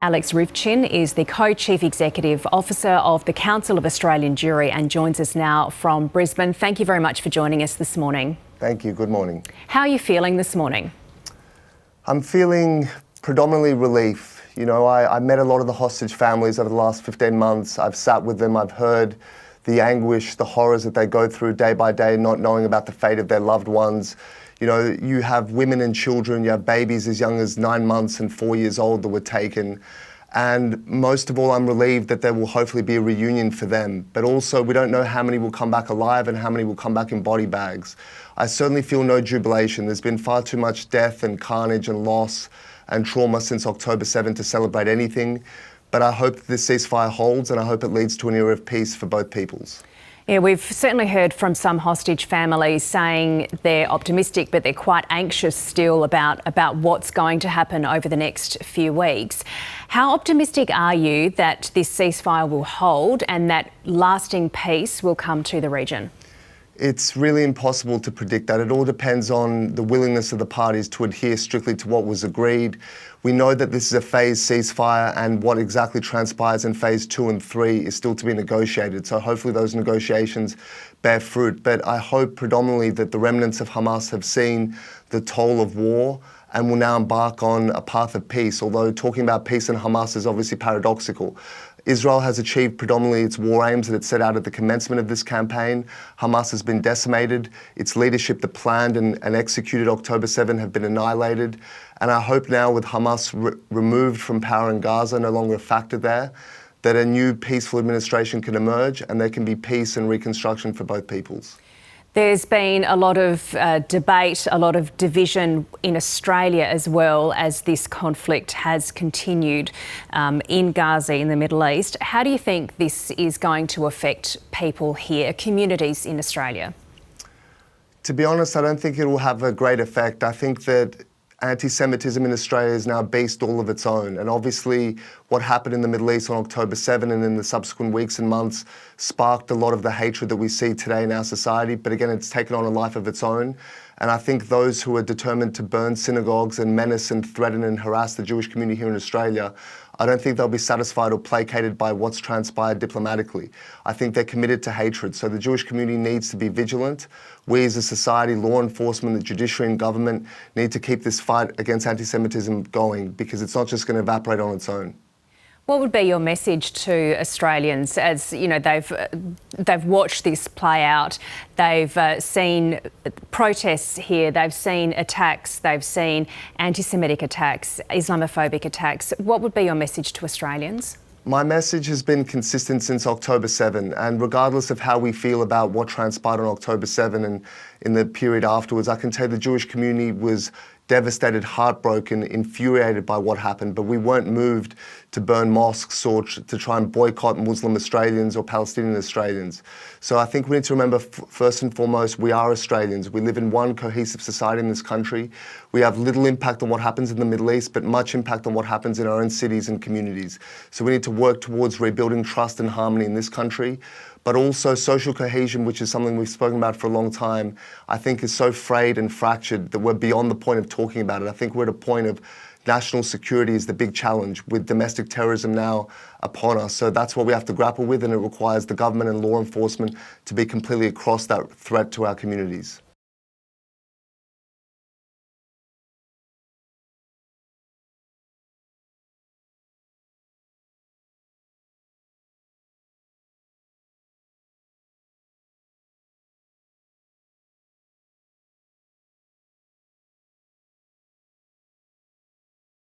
Alex Rubin is the Co-Chief Executive Officer of the Council of Australian Jewry and joins us now from Brisbane. Thank you very much for joining us this morning. Thank you. Good morning. How are you feeling this morning? I'm feeling predominantly relief. You know, I met a lot of the hostage families over the last 15 months. I've sat with them. I've heard the anguish, the horrors that they go through day by day, not knowing about the fate of their loved ones. You know, you have women and children, you have babies as young as 9 months and 4 years old that were taken. And most of all, I'm relieved that there will hopefully be a reunion for them. But also, we don't know how many will come back alive and how many will come back in body bags. I certainly feel no jubilation. There's been far too much death and carnage and loss and trauma since October 7 to celebrate anything. But I hope that this ceasefire holds, and I hope it leads to an era of peace for both peoples. Yeah, we've certainly heard from some hostage families saying they're optimistic, but they're quite anxious still about what's going to happen over the next few weeks. How optimistic are you that this ceasefire will hold and that lasting peace will come to the region? It's really impossible to predict that. It all depends on the willingness of the parties to adhere strictly to what was agreed. We know that this is a phased ceasefire, and what exactly transpires in phase 2 and 3 is still to be negotiated. So hopefully those negotiations bear fruit. But I hope predominantly that the remnants of Hamas have seen the toll of war and will now embark on a path of peace, although talking about peace and Hamas is obviously paradoxical. Israel has achieved predominantly its war aims that it set out at the commencement of this campaign. Hamas has been decimated. Its leadership that planned and executed October 7 have been annihilated. And I hope now, with Hamas removed from power in Gaza, no longer a factor there, that a new peaceful administration can emerge and there can be peace and reconstruction for both peoples. There's been a lot of debate, a lot of division in Australia as well as this conflict has continued in Gaza, in the Middle East. How do you think this is going to affect people here, communities in Australia? To be honest, I don't think it will have a great effect. I think that anti-Semitism in Australia is now a beast all of its own. And obviously what happened in the Middle East on October 7 and in the subsequent weeks and months sparked a lot of the hatred that we see today in our society. But again, it's taken on a life of its own. And I think those who are determined to burn synagogues and menace and threaten and harass the Jewish community here in Australia, I don't think they'll be satisfied or placated by what's transpired diplomatically. I think they're committed to hatred. So the Jewish community needs to be vigilant. We as a society, law enforcement, the judiciary and government need to keep this fight against anti-Semitism going, because it's not just going to evaporate on its own. What would be your message to Australians as, you know, they've watched this play out, they've seen protests here, they've seen attacks, they've seen anti-Semitic attacks, Islamophobic attacks. What would be your message to Australians? My message has been consistent since October 7, and regardless of how we feel about what transpired on October 7 and in the period afterwards, I can tell you the Jewish community was devastated, heartbroken, infuriated by what happened, but we weren't moved to burn mosques or to try and boycott Muslim Australians or Palestinian Australians. So I think we need to remember, first and foremost, we are Australians. We live in one cohesive society in this country. We have little impact on what happens in the Middle East, but much impact on what happens in our own cities and communities. So we need to work towards rebuilding trust and harmony in this country, but also social cohesion, which is something we've spoken about for a long time, I think is so frayed and fractured that we're beyond the point of talking about it. I think we're at a point of national security is the big challenge, with domestic terrorism now upon us. So that's what we have to grapple with, and it requires the government and law enforcement to be completely across that threat to our communities.